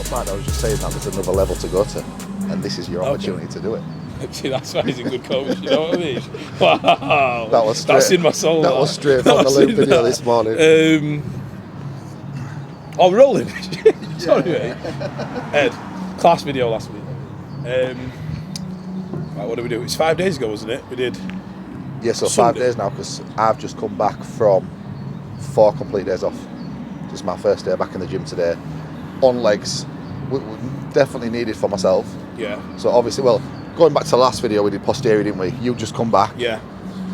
But man, I was just saying that there's another level to go to, and this is your opportunity to do it. See, that's why he's a good coach, you know what I mean? Wow. That was straight, that's in my soul. That was straight from the loop video this morning. Oh, we're rolling. Sorry, mate. Ed, class video last week. Right, what did we do? It's 5 days ago, wasn't it? We did. Yeah, so Sunday. 5 days now, because I've just come back from 4 complete days off. This is my first day back in the gym today. On legs, definitely needed for myself. Yeah. So obviously, well, going back to the last video, we did posterior, didn't we? You just come back. Yeah.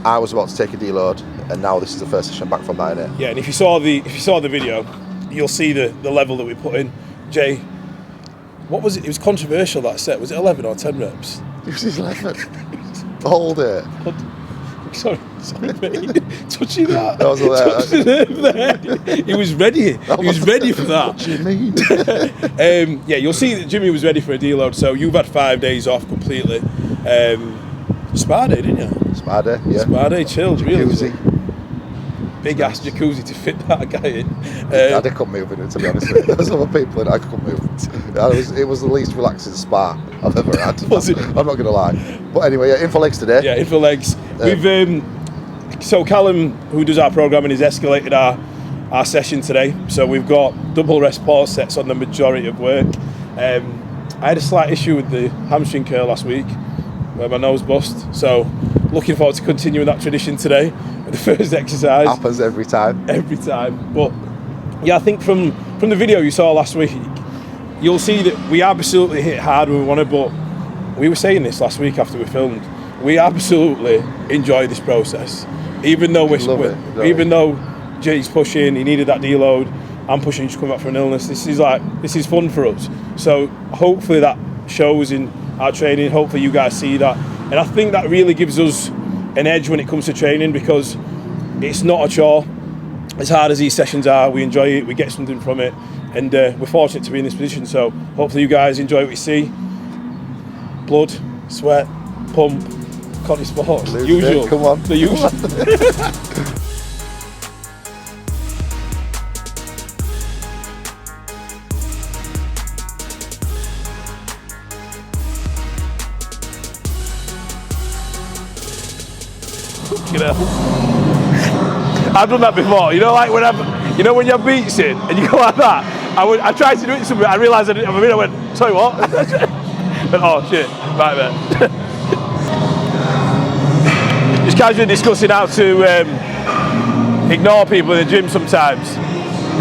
I was about to take a deload, and now this is the first session back from that, innit? Yeah, and if you saw the video, you'll see the level that we put in. Jay, what was it? It was controversial, that set. Was it 11 or 10 reps? It was 11. The whole day. Sorry, mate. Touching that. That was touching there. He was ready. He was ready for that. What do you mean? Yeah, you'll see that Jimmy was ready for a deload. So you've had 5 days off completely. Spa day, didn't you? Spa day, yeah. Spa day, chilled, really. Jacuzzi. Big ass jacuzzi to fit that guy in. I couldn't move in it, to be honest with you. There was other people and I couldn't move. It was the least relaxing spa I've ever had. Was it? I'm not going to lie. But anyway, yeah, in for legs today. Yeah, in for legs. We've so Callum, who does our programming, has escalated our session today. So we've got double rest pause sets on the majority of work. I had a slight issue with the hamstring curl last week, where my nose bust. So looking forward to continuing that tradition today with the first exercise. Happens every time. Every time. But yeah, I think from the video you saw last week, you'll see that we absolutely hit hard when we wanted, but we were saying this last week after we filmed. We absolutely enjoy this process. Even though even though Jay's pushing, he needed that deload, I'm pushing, he's coming back from an illness. This is fun for us. So hopefully that shows in our training. Hopefully you guys see that. And I think that really gives us an edge when it comes to training, because it's not a chore. As hard as these sessions are, we enjoy it, we get something from it, and we're fortunate to be in this position. So hopefully you guys enjoy what you see. Blood, sweat, pump, Connie Sports, usual. Come on. The usual. I've done that before. You know, like when when your beats in and you go like that. I tried to do it somewhere. I realised I didn't have a minute. I went, sorry, what? But, oh shit, right there. Just casually discussing how to ignore people in the gym sometimes.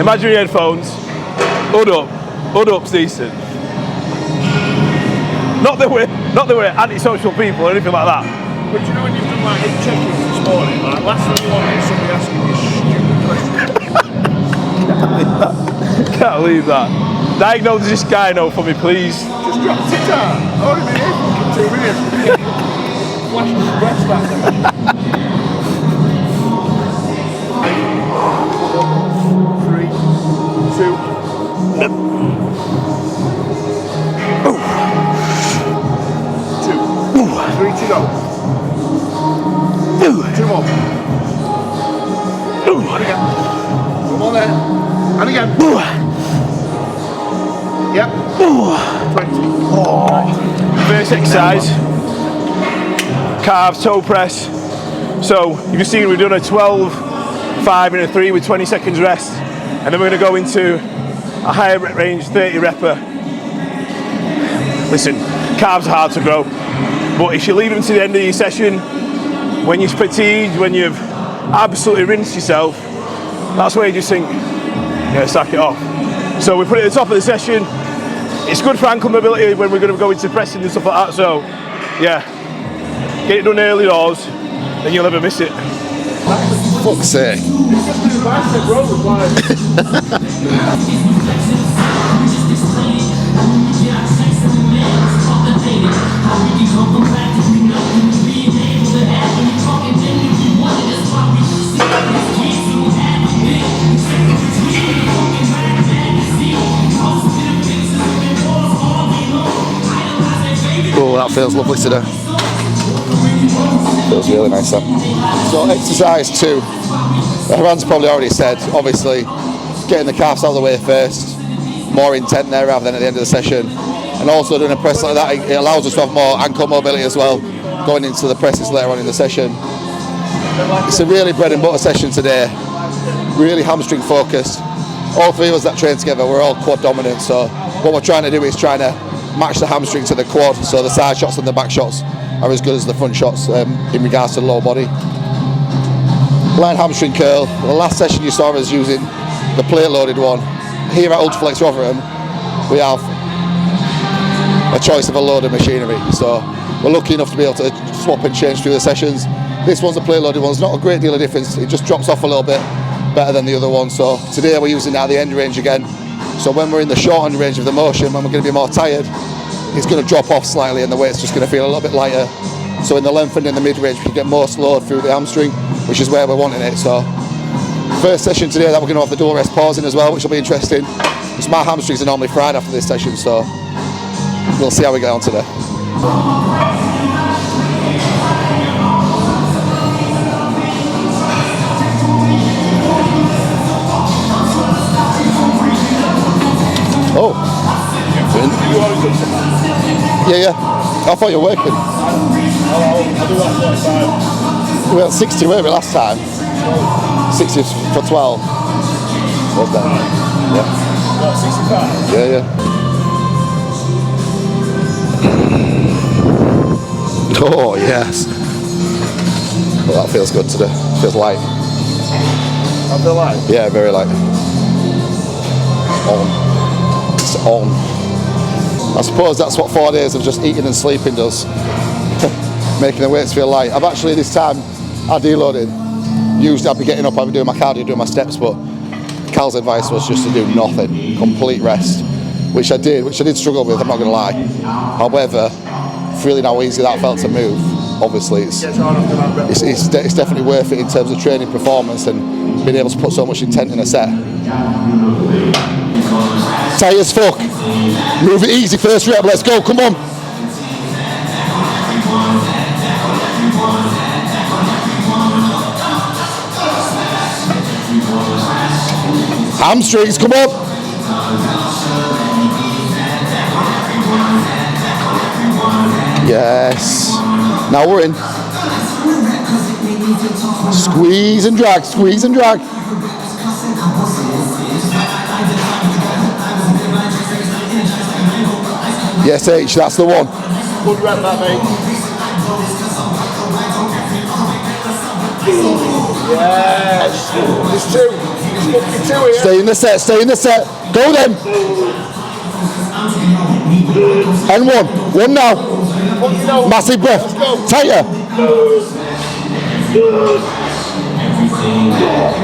Imagine your headphones. Hood up's decent. Not that we're antisocial people or anything like that. But you know when you've done like hip check-ins this morning, like last thing you want is somebody asking you stupid questions. Can't believe that. Diagnose this guy now for me, plees. Just drop it out. I've already been here for 2 minutes. Flashing the breath back there. 3, 2. 3 to go. 2 more. And again. Come on there. And again. Yep. 20. Oh. First exercise. Calves, toe press. So you can see we've done a 12, 5 and a 3 with 20 seconds rest. And then we're going to go into a higher range 30 repper. Listen, calves are hard to grow. But if you leave them to the end of your session, when you're fatigued, when you've absolutely rinsed yourself, that's where you just think, yeah, sack it off. So we put it at the top of the session. It's good for ankle mobility when we're going to go into pressing and stuff like that. So, yeah, get it done early doors, then you'll never miss it. Fuck's sake. Oh, that feels lovely today. Feels really nice then. So exercise 2. Haran's probably already said, obviously, getting the calves out of the way first. more intent there rather than at the end of the session. And also doing a press like that, it allows us to have more ankle mobility as well, going into the presses later on in the session. It's a really bread and butter session today, really hamstring focused. All three of us that train together, we're all quad dominant, so what we're trying to do is trying to match the hamstring to the quad, so the side shots and the back shots are as good as the front shots in regards to the lower body. Line hamstring curl, the last session you saw us using the plate loaded one. Here at Ultraflex Rotherham, we have a choice of a load of machinery, so we're lucky enough to be able to swap and change through the sessions. This one's a plate loaded one, there's not a great deal of difference, it just drops off a little bit better than the other one. So today we're using that at the end range again, so when we're in the short end range of the motion, when we're going to be more tired, it's going to drop off slightly and the weight's just going to feel a little bit lighter. So in the length and in the mid range we can get most load through the hamstring, which is where we're wanting it. So first session today that we're going to have the dual rest pausing as well, which will be interesting, because my hamstrings are normally fried after this session, so we'll see how we get on today. Oh. Yeah. I thought you were working. We were at 60, weren't we, last time? 60 for 12. What's that? Yeah. 65? Yeah. Oh, yes. Well, that feels good today. Feels light. I feel light? Yeah, very light. It's on. I suppose that's what 4 days of just eating and sleeping does. Making the weights feel light. I've actually this time I deloaded. Usually I'd be getting up, I'd be doing my cardio, doing my steps, but Cal's advice was just to do nothing, complete rest, which I did struggle with, I'm not going to lie. However, feeling how easy that felt to move, obviously it's definitely worth it in terms of training performance and being able to put so much intent in a set. Tight as fuck. Move it easy, first rep, let's go, come on. Hamstrings, come on. Yes. Now we're in. Squeeze and drag, squeeze and drag. Yes, H, that's the one. Good rep that, mate. Yes. There's two. There's fucking two here. Stay in the set, stay in the set. Go then. And one now. Massive breath. Tighter.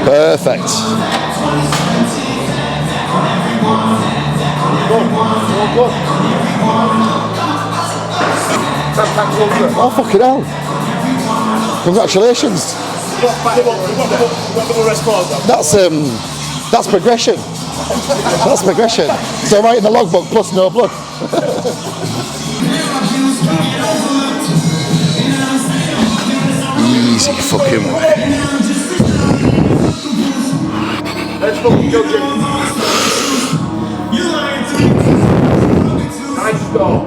Perfect. Oh, fucking hell. Congratulations. That's progression. That's progression. So right in the logbook, plus no blood. Easy fucking way. Let's fucking go, Jim. Nice start.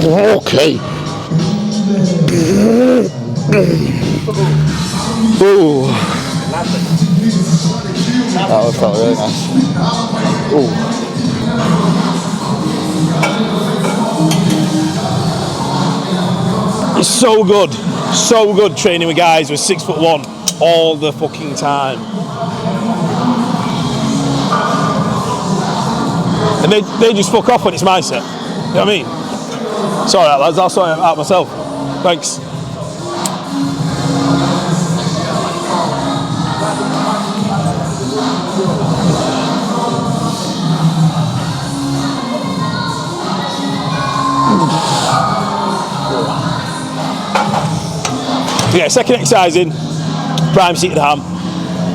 Okay. Ooh. That felt really nice. Ooh. It's so good training with guys who are 6'1" all the fucking time. And they just fuck off when it's my set. You know what I mean? It's alright lads, I'll sort it out myself. Thanks. Yeah, second exercise in, prime seated ham.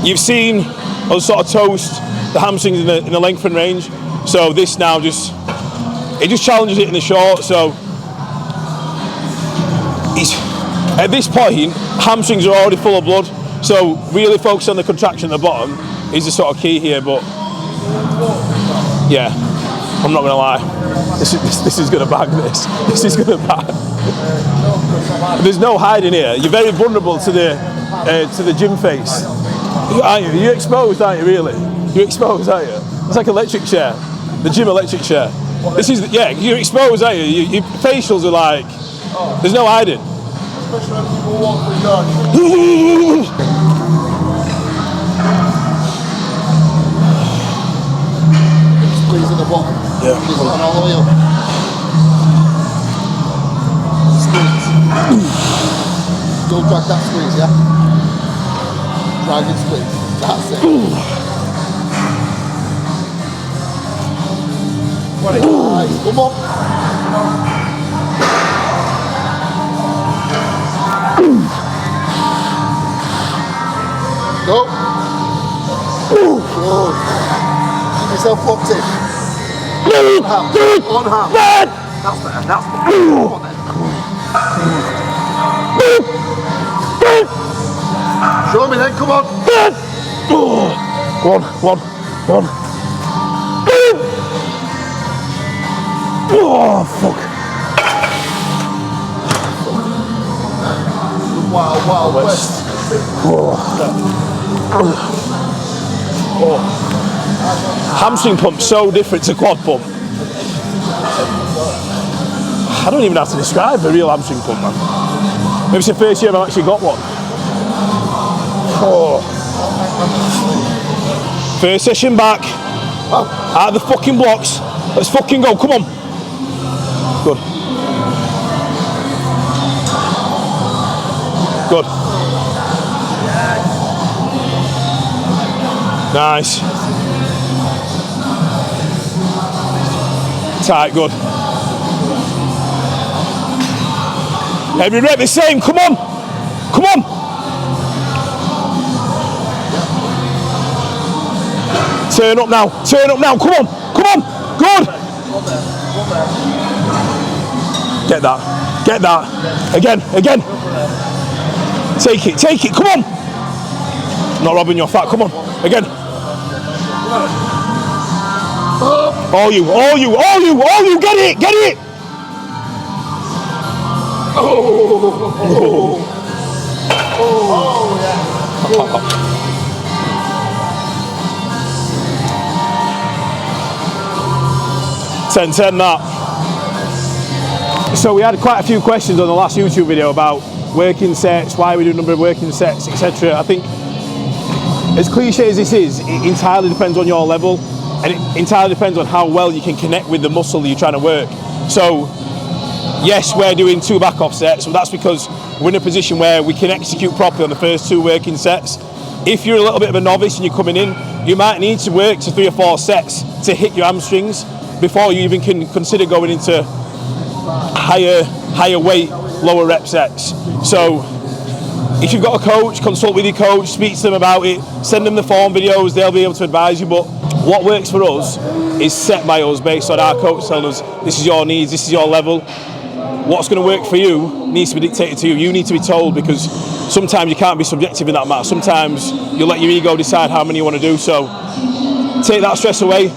You've seen us sort of toast the hamstrings in the length and range. So this now just challenges it in the short. So at this point, hamstrings are already full of blood. So really focus on the contraction at the bottom is the sort of key here. But yeah, I'm not gonna lie, this is gonna bag this. This is gonna bag. There's no hiding here. You're very vulnerable to the gym face. Aren't you? You're exposed, aren't you? Really? You're exposed, aren't you? It's like electric chair, the gym electric chair. This is you're exposed, aren't you? Your facials are like, there's no hiding. Especially when people walk through your Squeeze at the bottom. Yeah. Squeeze it on all the way up. Squeeze. Don't drag that squeeze, yeah? Drag and squeeze. That's it. Nice. Come on. Go. Good. Keep yourself locked in. On ham. On ham. That's better. That's better. Come on then. Show me then. Come on. One. Oh, fuck. Wow, West. Hamstring pump's so different to quad pump. I don't even have to describe a real hamstring pump, man. Maybe it's the first year I've actually got one. Oh. First session back. Out of the fucking blocks. Let's fucking go, come on. Good. Good. Nice. Tight, good. Every rep the same, come on. Come on. Turn up now, come on. Come on, good. Get that. Again. Take it, come on. Not robbing your fat, come on. Again. All you, get it. Oh, yeah. 10-10 that. So we had quite a few questions on the last YouTube video about working sets, why we do a number of working sets, etc. I think, as cliche as this is, it entirely depends on your level, and it entirely depends on how well you can connect with the muscle that you're trying to work. So yes, we're doing 2 back off sets, but that's because we're in a position where we can execute properly on the first 2 working sets. If you're a little bit of a novice and you're coming in, you might need to work to 3 or 4 sets to hit your hamstrings before you even can consider going into higher weight, lower rep sets. So if you've got a coach, consult with your coach, speak to them about it, send them the form videos, they'll be able to advise you. But what works for us is set by us based on our coach telling us this is your needs, this is your level. What's going to work for you needs to be dictated to you. You need to be told, because sometimes you can't be subjective in that matter. Sometimes you'll let your ego decide how many you want to do. So take that stress away,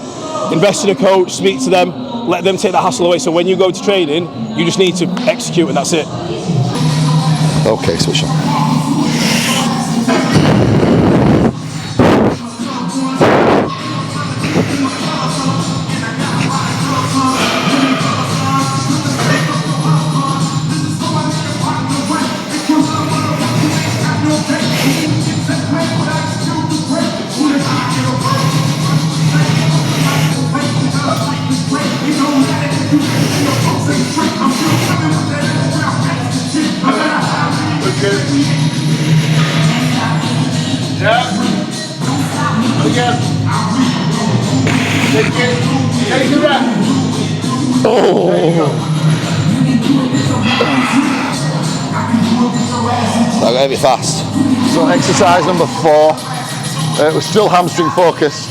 invest in a coach, speak to them, let them take that hassle away. So when you go to training, you just need to execute and that's it. Okay, switch on. So I got to be fast. So exercise number 4, it was still hamstring focus,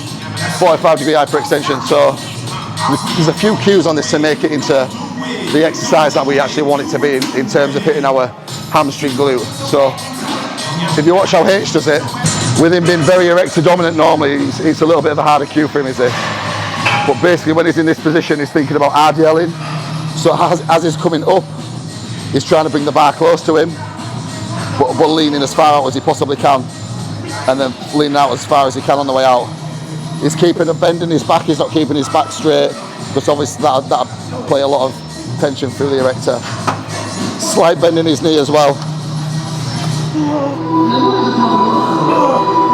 45-degree hyperextension. So there's a few cues on this to make it into the exercise that we actually want it to be in terms of hitting our hamstring glute. So if you watch how H does it, with him being very erector dominant normally, it's a little bit of a harder cue for him, is this. But basically when he's in this position, he's thinking about RDLing. So as he's coming up, he's trying to bring the bar close to him, but leaning as far out as he possibly can, and then leaning out as far as he can on the way out. He's bending his back, he's not keeping his back straight, because obviously that'll play a lot of tension through the erector. Slight bend in his knee as well.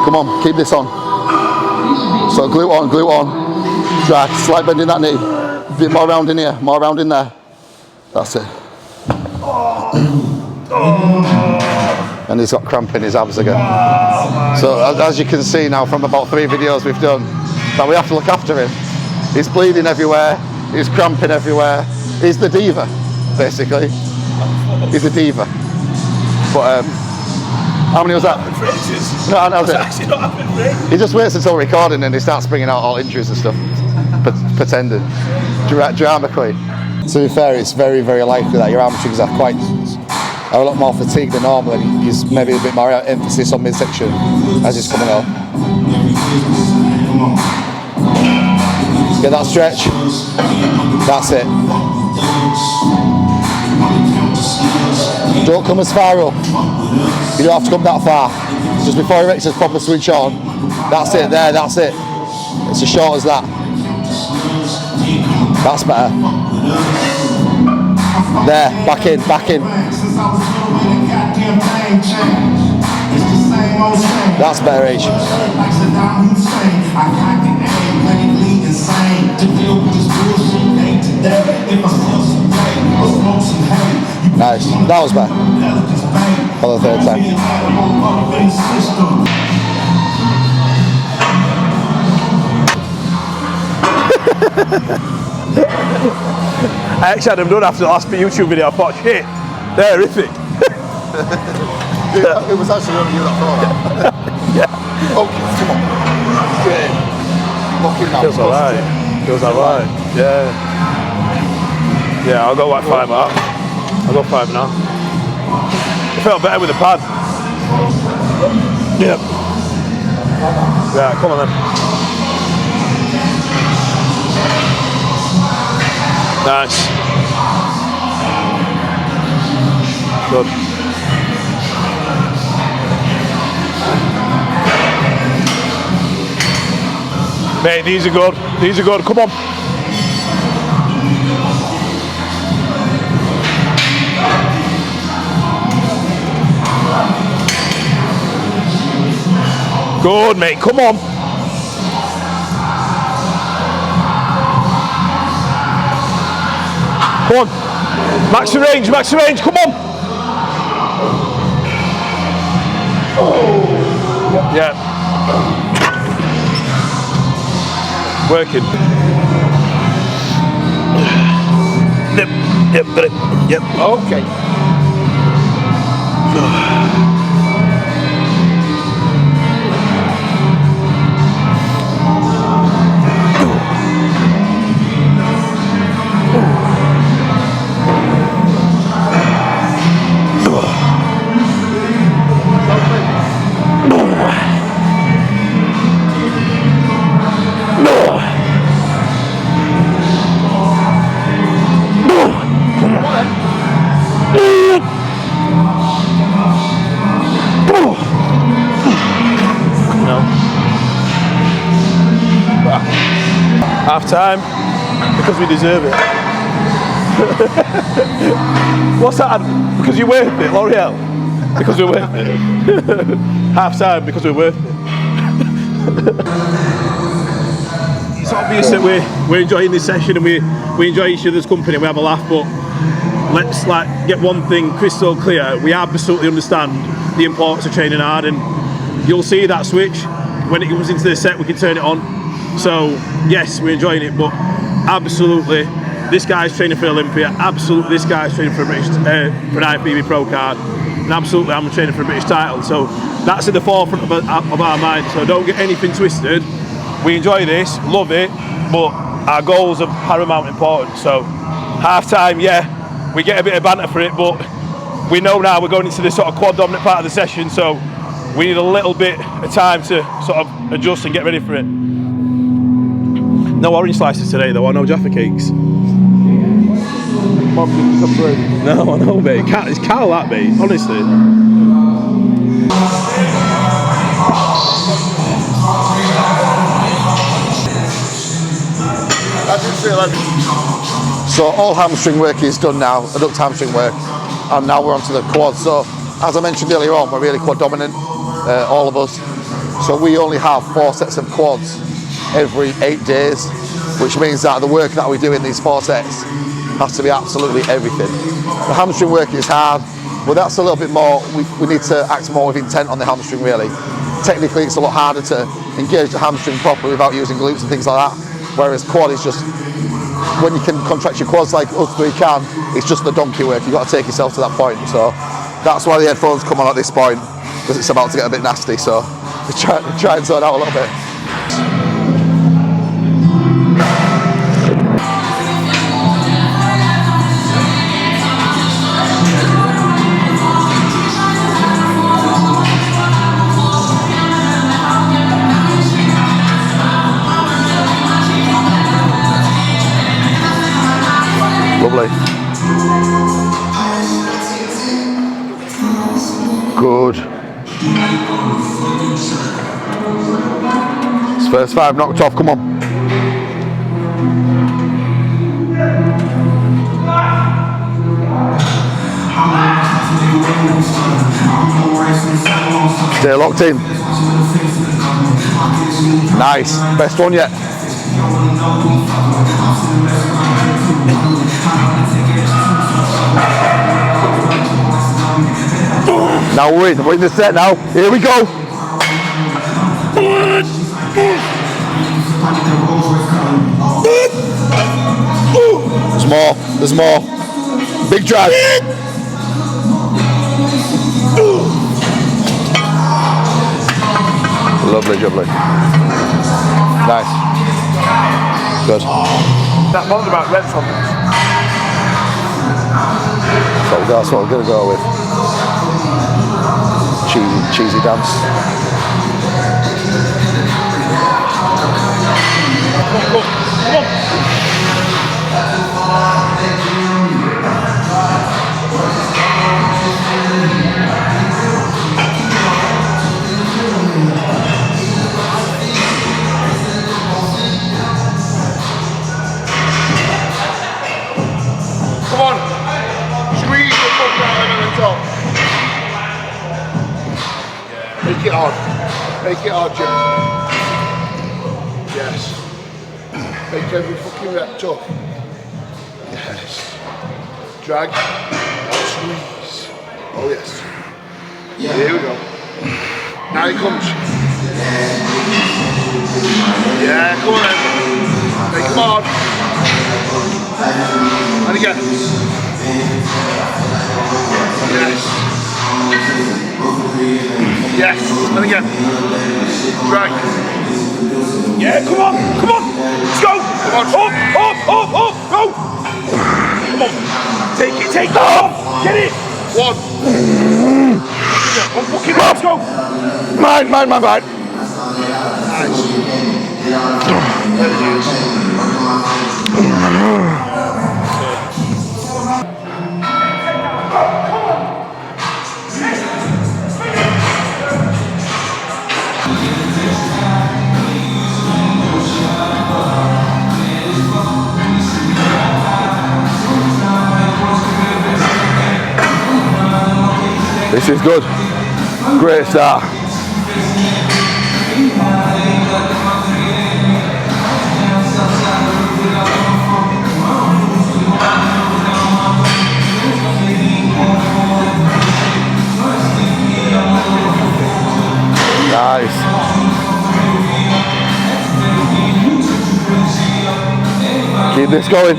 Come on, keep this on. So glute on. Drag, slight bend in that knee. A bit more round in here, more round in there. That's it. And he's got cramp in his abs again. So as you can see now from about 3 videos we've done, that we have to look after him. He's bleeding everywhere, he's cramping everywhere. He's the diva, basically. He's a diva. But how many was that? No, that was it. He just waits until recording and he starts bringing out all injuries and stuff, pretending. Drama queen. To be fair, it's very, very likely that your hamstrings are a lot more fatigued than normal, and he's maybe a bit more emphasis on midsection as he's coming up. Get that stretch. That's it. Don't come as far up. You don't have to come that far. Just before your erectors proper switch on. That's it there, that's it. It's as short as that. That's better. There, back in. That's better, H. Nice. That was better. For the 3rd time. I actually had them done after the last YouTube video. I thought, shit, they're horrific. It was actually only you that thought that. Yeah. Okay, come on. Straight. Locking now. Feels alright. Yeah. Yeah, I'll go like 5 up. I'll go 5 now. I felt better with the pad. Yep. Yeah, come on then. Nice. Good. Mate, these are good. Come on. Good, mate. Come on. Come on. Max the range. Come on. Yeah. Working. Yep, got it. Yep. Okay. Half time, because we deserve it. What's that? Because you're worth it, L'Oreal. Because we're worth it. Half time, because we're worth it. It's obvious that we're enjoying this session and we enjoy each other's company. We have a laugh, but let's get one thing crystal clear. We absolutely understand the importance of training hard, and you'll see that switch when it comes into the set. We can turn it on. So yes, we're enjoying it, but absolutely, this guy's training for Olympia. Absolutely, this guy's training for an IFBB Pro card. and absolutely I'm training for a British title. So that's at the forefront of our mind. So don't get anything twisted. We enjoy this, love it, but our goals are paramount importance. So half time, yeah, we get a bit of banter for it, but we know now we're going into the sort of quad dominant part of the session, so we need a little bit of time to sort of adjust and get ready for it. No orange slices today though, or no Jaffa cakes. Mum didn't come through. No, I know, mate. It's Carl, that, mate. Honestly. So all hamstring work is done now, adduct hamstring work, and now we're onto the quads. So as I mentioned earlier on, we're really quad dominant, all of us. So we only have 4 sets of quads every 8 days, which means that the work that we do in these 4 sets has to be absolutely everything. The hamstring work is hard, but that's a little bit more, we need to act more with intent on the hamstring really. Technically it's a lot harder to engage the hamstring properly without using glutes and things like that, whereas quad is just, when you can contract your quads like us three can, it's just the donkey work, you've got to take yourself to that point. So that's why the headphones come on at this point, because it's about to get a bit nasty, so we try and zone out a little bit. Lovely. Good. It's first 5 knocked off, come on. Stay locked in. Nice. Best one yet. Now we're in the set now. Here we go. There's more. Big drive. Lovely, lovely. Nice. Good. That one's about reps on this. That's what we're going to go with. Cheesy dance. Come on. Come on. Squeeze the fuck out of the top. Make it hard. Make it hard, Jim. Yes. Make every fucking rep tough. Yes. Drag. Squeeze. Oh yes. Here we go. Now he comes. Yeah, come on then. Make him hard. And again. Yes. Yes, and again. Drag. Yeah, come on, come on. Let's go. Come on. Up, go. Come on. Take it. Get it. One. Fucking let's go. Mine. Nice. This is good. Great start. Nice. Keep this going.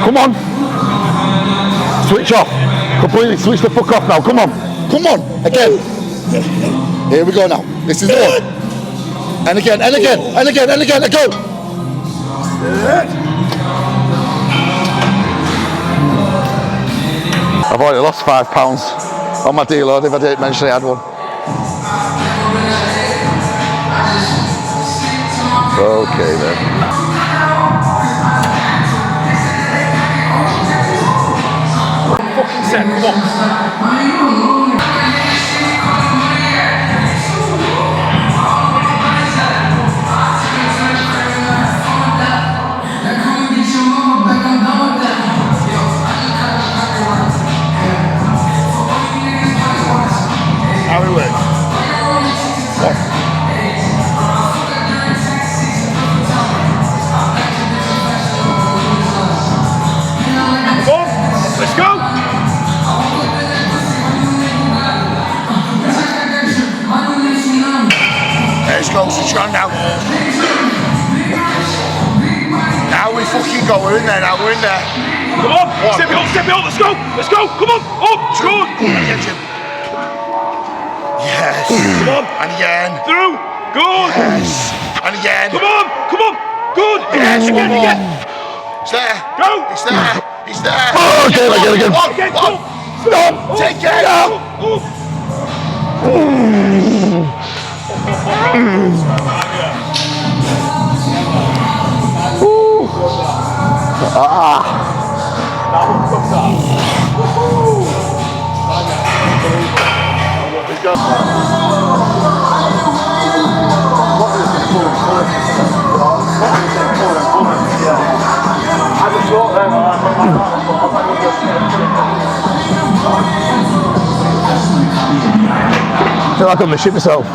Come on. Switch off. Completely switch the fuck off now. Come on. Come on. Again. Here we go now. This is the one. And again, and again, and again, and again, and go. I've already lost £5 on my deload if I didn't mention I had one. Okay then. Fucking set, come on. How it works? What? Come on, let's go! Let's go, switch on now. Now we fucking go, we're in there now, we're in there. Come on, step it up, let's go, come on, up, good. Yes. Come on. And again. Through. Good. Yes. And again. Come on. Good. Yes. Again. It's there. Go. It's there. It's there. Oh, again. One. Stop. Take it. I feel like I'm gonna shit myself.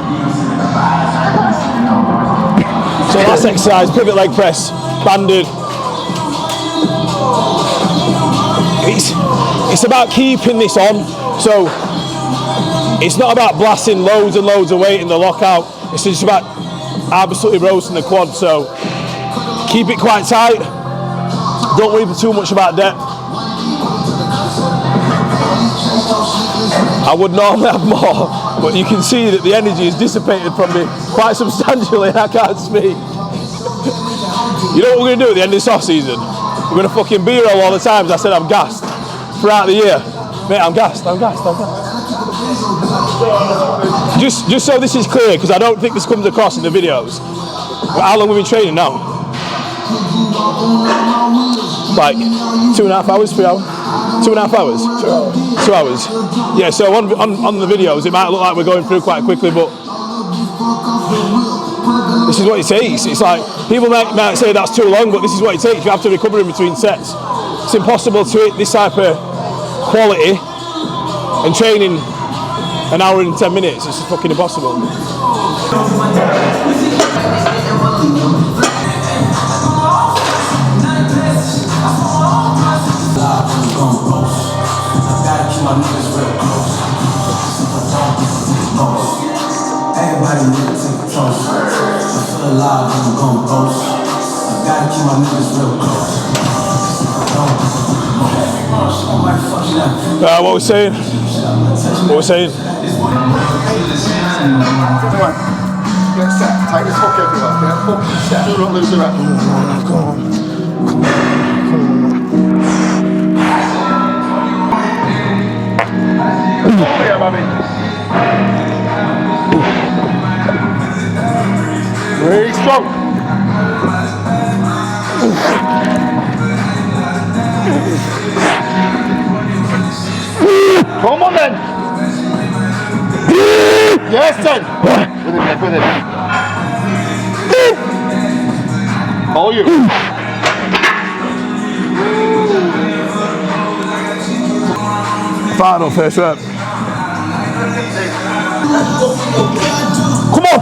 So last exercise, pivot leg press, banded. It's about keeping this on. So it's not about blasting loads and loads of weight in the lockout. It's just about absolutely roasting the quad. So keep it quite tight. Don't worry too much about depth. I would normally have more, but you can see that the energy is dissipated from me quite substantially and I can't speak. You know what we're going to do at the end of this off season? We're going to fucking B-roll all the times I said I'm gassed throughout the year. Mate, I'm gassed. Just so this is clear, because I don't think this comes across in the videos. How long have we been training now? Like 2.5 hours, 3 hours? 2.5 hours? 2 hours. Yeah, so on the videos it might look like we're going through quite quickly, but this is what it takes. It's like, people might say that's too long, but this is what it takes. You have to recover in between sets. It's impossible to hit this type of quality and training an hour and 10 minutes. It's just fucking impossible. Everybody need to take control. I feel alive when I'm going ghost. I gotta keep my niggas real close. What we're saying? Get set. Tight as fuck everyone. Get fucking set. Do not lose the rep. Come on. Yeah, baby. Very strong. Come on then. Yes then. With it. All you. Final first rep. Come on.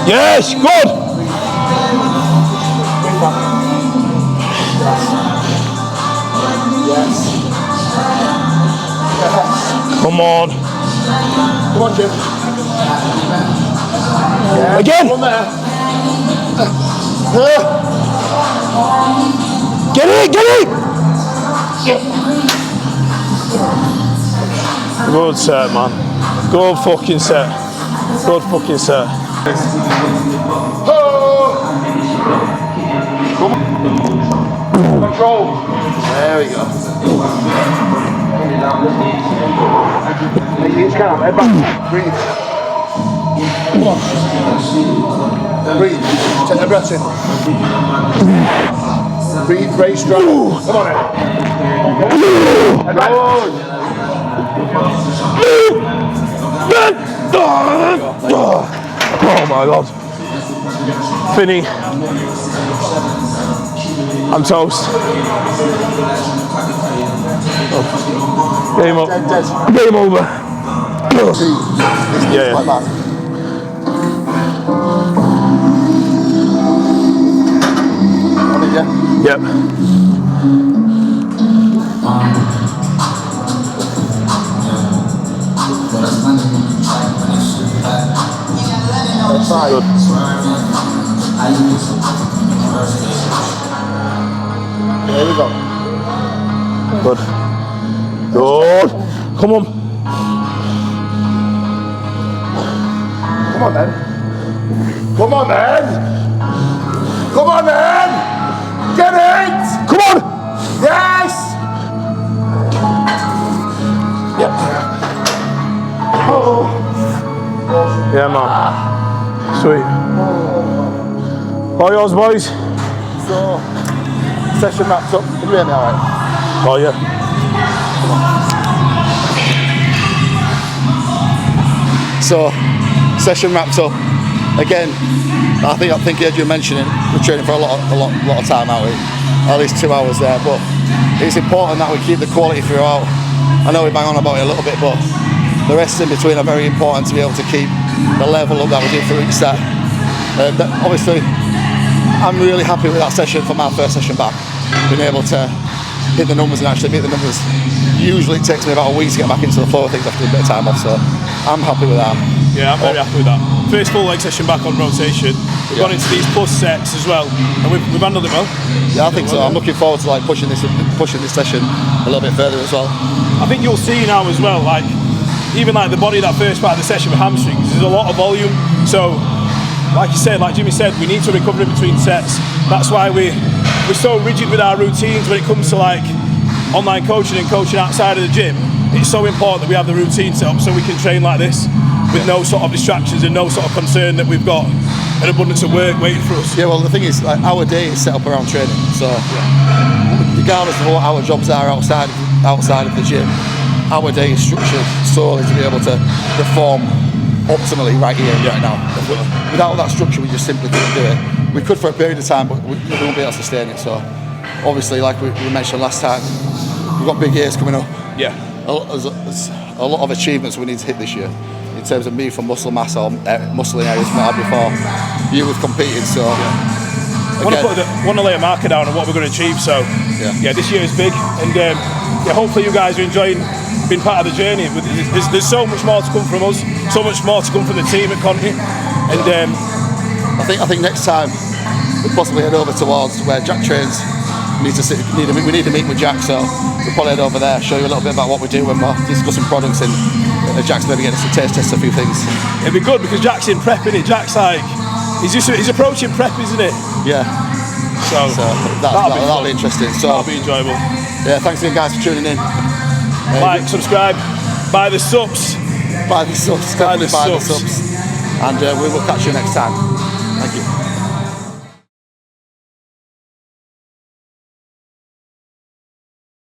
Yes, good. Yes. Come on. Come on, Jim. Again. Come on there. Get it, get it. Good set, man. Good fucking set. Good fucking set. Control. There we go. Each count, head back. Breathe. Come on. Breathe. Take the breath in. Breathe, very strong. Come on, head back. Oh my god. Finny. I'm toast. Game up. Game over. Yeah. Yep. Good. There we go. Good. Good. Come on. Come on, then. Come on, then. Come on, then. Get it. Come on. Yes. Yep. Oh. Yeah, man. Sweet. All yours, boys. So, session wrapped up. Can you hear me all right? Oh, yeah. So, session wrapped up. Again, I think as you're mentioning, we're training for a lot of time out here, at least 2 hours there. But it's important that we keep the quality throughout. I know we bang on about it a little bit, but the rests in between are very important to be able to keep the level up that we do for each set. Obviously, I'm really happy with that session for my first session back. Being able to hit the numbers and actually meet the numbers. Usually it takes me about a week to get back into the flow of things after a bit of time off, so I'm happy with that. Yeah, I'm very happy with that. First full leg session back on rotation. We've gone into these plus sets as well, and we've handled it well. Yeah, I think so. I'm looking forward to like pushing this session a little bit further as well. I think you'll see now as well, like even like the body, that first part of the session with hamstrings, there's a lot of volume. So, like you said, like Jimmy said, we need to recover in between sets. That's why we're so rigid with our routines when it comes to like online coaching and coaching outside of the gym. It's so important that we have the routine set up so we can train like this with no sort of distractions and no sort of concern that we've got an abundance of work waiting for us. Yeah, well the thing is, like, our day is set up around training, so regardless of what our jobs are outside of the gym, our day is structured solely to be able to perform optimally right here and right now. Without that structure, we just simply couldn't do it. We could for a period of time, but we won't be able to sustain it. So obviously, like we mentioned last time, we've got big years coming up. Yeah. There's a lot of achievements we need to hit this year in terms of me for muscle mass or muscle in areas that I had before. You with competing, so I want to lay a marker down on what we're going to achieve. So yeah, this year is big, and hopefully you guys are enjoying being part of the journey. There's so much more to come from us, so much more to come from the team at Conti, and I think next time we'll possibly head over towards where Jack trains. We need to meet with Jack, so we'll probably head over there, show you a little bit about what we do when we're discussing products, and Jack's maybe getting us to taste test a few things. It'd be good because Jack's in prep, isn't it? Jack's like he's approaching prep, isn't it? Yeah. So that'll be interesting. So that'll be enjoyable. Yeah, thanks again, guys, for tuning in. Like, subscribe, buy the subs. Buy the subs, and we will catch you next time. Thank you.